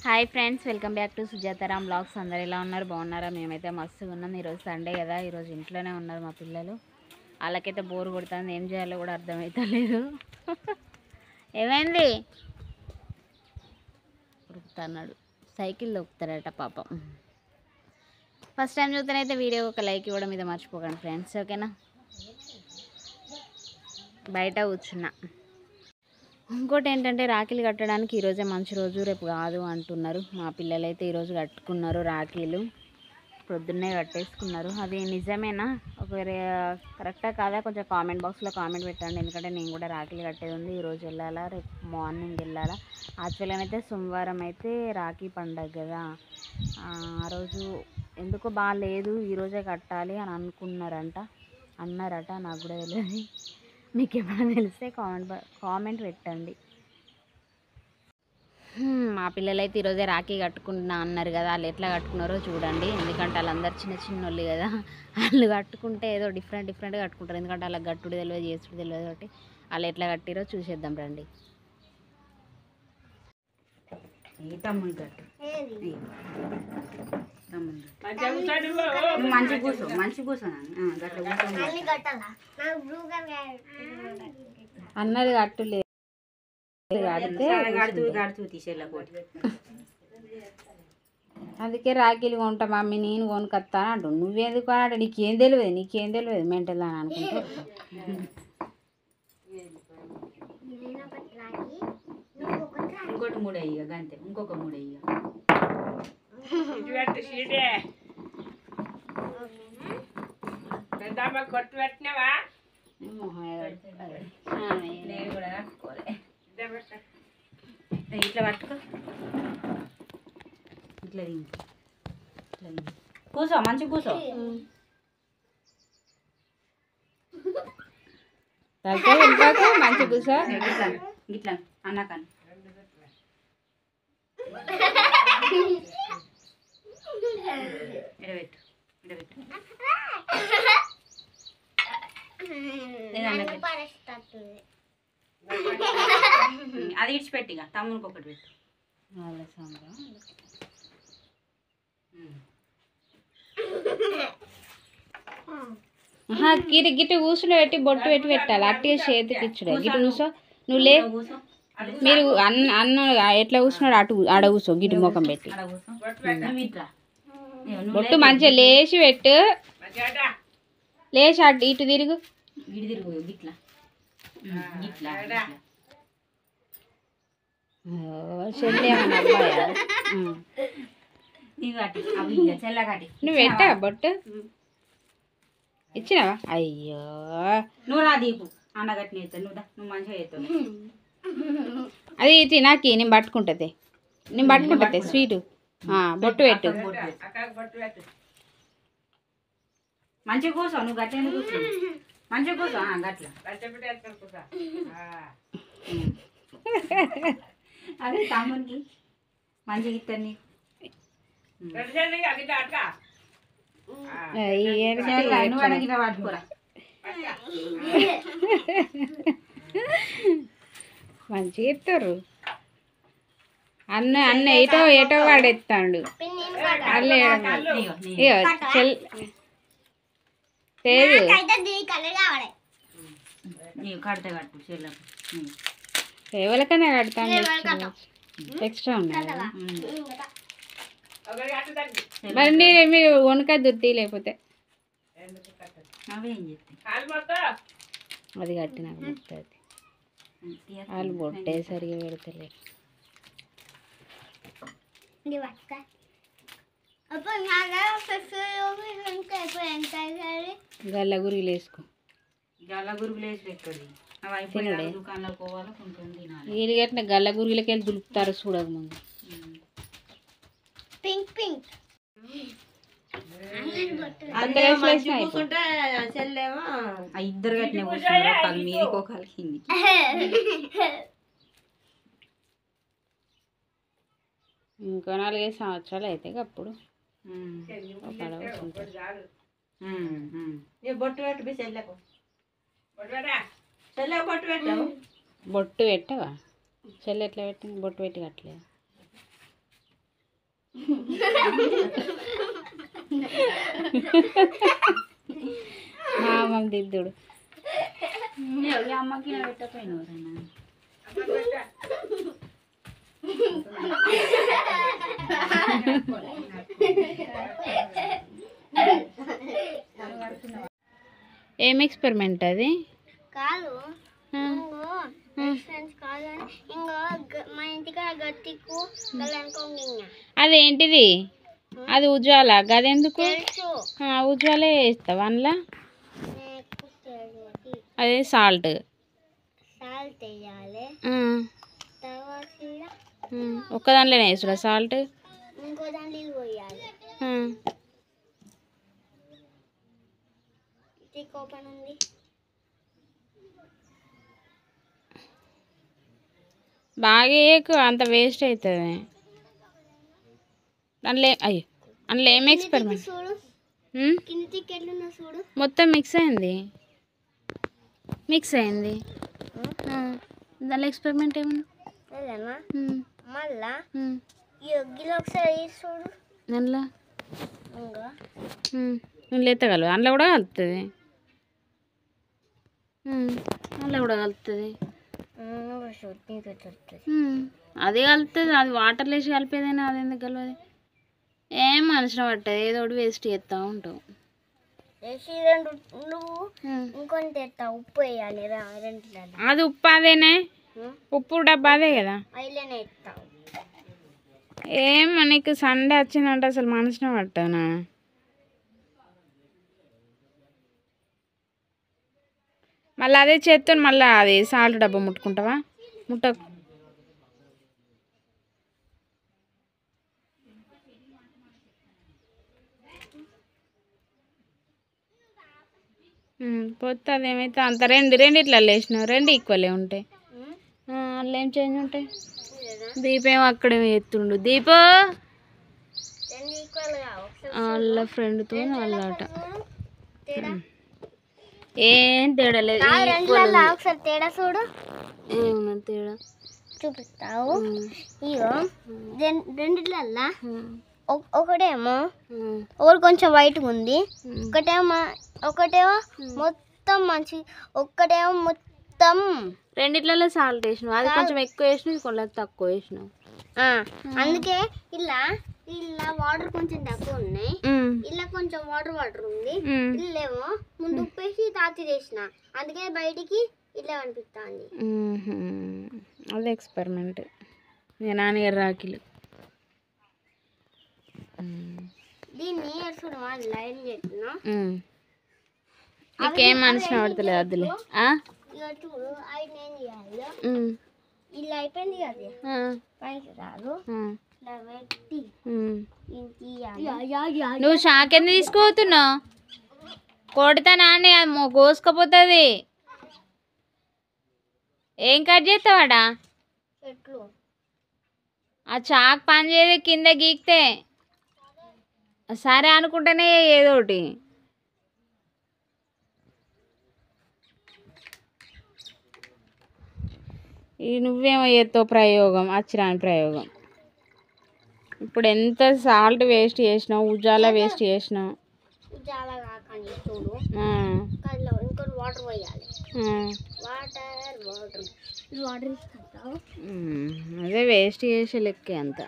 Hi friends, welcome back to Sujataram blogs. అందరు ఎలా ఉన్నారు? బాగున్నారా? మేమైతే మస్తుగా ఉన్నాం. ఈరోజు సండే కదా, ఈరోజు ఇంట్లోనే ఉన్నారు మా పిల్లలు. వాళ్ళకైతే బోర్ కొడుతుంది, ఏం చేయాలో కూడా అర్థమవుతలేదు. ఏమైంది? ఉరుకుతున్నాడు, సైకిల్ దొక్కుతాడట పాపం. ఫస్ట్ టైం చూస్తేనైతే వీడియో ఒక లైక్ ఇవ్వడం మీద మర్చిపోకండి ఫ్రెండ్స్, ఓకేనా? బయట కూర్చున్నా. ఇంకోటి ఏంటంటే రాఖీలు కట్టడానికి ఈరోజే మంచి రోజు, రేపు కాదు అంటున్నారు. మా పిల్లలైతే ఈరోజు కట్టుకున్నారు రాఖీలు, పొద్దున్నే కట్టేసుకున్నారు. అది నిజమేనా? ఒకవేళ కరెక్టా కాదా కొంచెం కామెంట్ బాక్స్లో కామెంట్ పెట్టండి. ఎందుకంటే నేను కూడా రాఖీలు కట్టేది ఉంది. ఈరోజు వెళ్ళాలా, రేపు మార్నింగ్ వెళ్ళాలా? యాక్చువల్గా అయితే సోమవారం అయితే రాఖీ పండగ కదా, ఆ రోజు ఎందుకో బాగాలేదు, ఈరోజే కట్టాలి అని అన్నారట. నాకు కూడా తెలియదు, మీకు ఏమైనా తెలిస్తే కామెంట్ పెట్టండి. మా పిల్లలైతే ఈరోజే రాఖీ కట్టుకుంటున్నా అన్నారు కదా, వాళ్ళు ఎట్లా కట్టుకున్నారో చూడండి. ఎందుకంటే వాళ్ళందరూ చిన్న వాళ్ళు కదా, వాళ్ళు కట్టుకుంటే ఏదో డిఫరెంట్గా కట్టుకుంటారు. ఎందుకంటే వాళ్ళకి గట్టుడు తెలియదు, చేసుడు తెలియదు. కాబట్టి వాళ్ళు ఎట్లా కట్టిరో చూసేద్దాం రండి. అన్నది కట్టులేదు, అందుకే రాఖీలు కొంటా మమ్మీ, నేను కొనుకొస్తా అంటు. నువ్వెందుకు అన్నాడు, నీకేం తెలియదు మెంటల్ అని అనుకుంటా. ఇంకోటి మూడు అయ్యి అంతే, ఇంకొక మూడు అయ్యి కొట్టు పెట్టినావా? నేను కూడా కట్టుకోలే. ఇట్లా పట్టుకో, ఇట్లా కూర్చో, మంచిగా కూర్చో. మంచిగా కూర్చో, ఇట్లా అన్నాకని ఇడబెట్టు. అది ఇడిచిపెట్టిగా తమ్మునికి ఒకటి పెట్టు. గిట్టు కూర్చుని పెట్టి బొట్టు పెట్టాలి. అట్టిగా చేతికి ఇచ్చుడే. గిట్టు కూర్చో, నువ్వు లే. మీరు అన్న ఎట్లా కూర్చున్నాడు అటు ఆడ కూర్చో, గిట్టు ముఖం పెట్టి. బొట్టు మంచిగా లేచి పెట్టు, లేచి అటు ఇటు తిరుగు. నువ్వు పెట్టా బొట్టు ఇచ్చినావా? అయ్యో, నువ్వు నా దీపు అన్నగట్టిన అవుతావు, నువ్వు మంచిగా అవుతావు. అది తినాకి నేను పట్టుకుంటుంది, స్వీటు. బొట్టు పెట్టు, మంచిగా కూర్చో. నువ్వు గట్టిన కూర్చో, మంచిగా కూర్చో. గట్ల అదే తమ్మునికి మంచిగా ఇస్తాను నీకు. నువ్వు అడిగిన పట్టుకోరా. మంచిగా ఇస్తారు. అన్న ఎటో వాడెత్తాడు. కడితే కట్టు చెల్లకు, ఎవరికైనా కడతాను. ఎక్స్ట్రా ఉన్నాయి మరి మీరు వణుకద్దు లేకపోతే అది కట్టి నాకు ముక్తుంది. వాళ్ళు బొట్టే సరిగా పెడతలే. గల్ల గురుగులు వేసుకో. గల్ల గురుగులు వేసి పెట్టండి. దుకాణంలో పోవాలి, కొంచెం తినాలి. వీళ్ళు గట్టిన గల్ల గురుగులకి వెళ్ళి దులుపుతారు చూడక ముందు. ఇద్దరు గట్టిన కూర్చున్నారు, మీది కోకాలింది. ఇంకో 4-5 సంవత్సరాలు అయితే అప్పుడు బొట్టు పెట్టు, చెల్లకు బొట్టు పెట్టవా? చెల్లి ఎట్లా పెట్టింది? బొట్టు పెట్టి కట్టలేదు. మా అమ్మ దిద్దుడు అమ్మకి పెట్టపోయినావు ఏం ఎక్స్పెరిమెంట్ అది? కాదు కాదు ఇంకా మా ఇంటికాడ గట్టికు అదేంటిది? అది ఉజ్వాల గదెందుకు? తెలుసు ఉజ్వాలే వేస్తావా అందులో? అదే సాల్ట్ సాల్ట్ వేయాలి తర్వాత ఒక్క దాంట్లోనే వేసుడా సాల్ట్? ఇంకో దాంట్లో పోయాలి ఓపెన్ ఉంది బాగా ఎక్కువ అంత వేస్ట్ అవుతుంది అందులో. అయ్యో అందులో ఏం ఎక్స్పెరిమెంట్? చూడు కిందికి ఎట్లున్నా చూడు మొత్తం మిక్స్ అయింది దానిలో ఎక్స్పెరిమెంట్ ఏమన్నా? మళ్ళా ఈ ఒగ్గిలో ఒకసారి చూడు దానిలో ఇంకా నేను ఎత్తగలవు అందులో కూడా కలుపుతుంది. అందులో కూడా కలుపుతుంది. అదే కలుపుతుంది. అది వాటర్లో వేసి కలిపేదేనా? అది ఎందుకు కలవదు? ఏం మనుషులు పట్టదు, ఏదో ఒకటి వేస్ట్ చేస్తూ ఉంటావు. నువ్వు ఇంకొంత ఎత్తావు ఉప్పు వేయాలి రెండులో. అది ఉప్పు అదేనే, ఉప్పు డబ్బా అదే కదా. అయిలోనే ఎత్తావు. ఏం నీకు సండే వచ్చిందంటే అసలు మనుషులు పట్టనా? మళ్ళీ అదే చేత్తో మళ్ళీ అది సాల్ట్ డబ్బా ముట్టుకుంటావా? ముట్టకు. పోతే అదేమైతే అంత రెండు ఇట్లా వేసినావు, రెండు ఈక్వలే ఉంటాయి. అందులో ఏం చేంజ్ ఉంటాయి? దీపేమో అక్కడే ఎత్తుండు. దీప వాళ్ళ ఫ్రెండ్తో వాళ్ళట ఏం తేడా లేదు. ఒకసారి తేడా చూడు. ఏమన్నా తేడా చూపిస్తావు. ఇగో రెండిట్లల్లా ఒకటేమో ఒకటి కొంచెం వైట్గా ఉంది, ఒకటేమో మొత్తం మంచి, ఒక్కటేమో మొత్తం. రెండిట్లలో సాల్ట్ వేసినావు, అది కొంచెం ఎక్కువ వేసినావు, కొంచెం తక్కువ వేసినావు. అందుకే ఇలా ఇలా వాటర్ కొంచెం తక్కువ ఉన్నాయి, ఇలా కొంచెం వాటర్ ఉంది. ఇల్లేమో ముందు ఉప్పేసి తాతి చేసిన, అందుకే బయటికి ఇలా అనిపిస్తుంది. అదే ఎక్స్పెరిమెంట్. మీ నాన్నగారు రాకిలు దీన్ని చూడు లైన్ చేస్తున్నా. నీకేం మనిషిని పడతలేదు అద్దులే. ఇక చూడు అవి నేను చేయాలి. ఇలా అయిపోయింది కదా, పైకి రాదు ఇలా పెట్టి నువ్వు షాక్ ఎందుకు తీసుకుపోతున్నావు? కొడతా నాన్న, కోసుకపోతుంది. ఏం కట్ చేస్తావాడా? చెట్లు ఆ చాక్ పని చేయదు, కింద గీక్తే. సరే అనుకుంటేనే ఏదో ఒకటి. నువ్వేమో చేస్తావు ప్రయోగం, అచ్చిరాని ప్రయోగం. ఇప్పుడు ఎంత సాల్ట్ వేస్ట్ చేసినావు, ఉజాలా వేస్ట్ చేసినావు. ఇంకొక వాటర్ పోయాలి. వాటర్ అదే వేస్ట్ చేసే లెక్క అంత.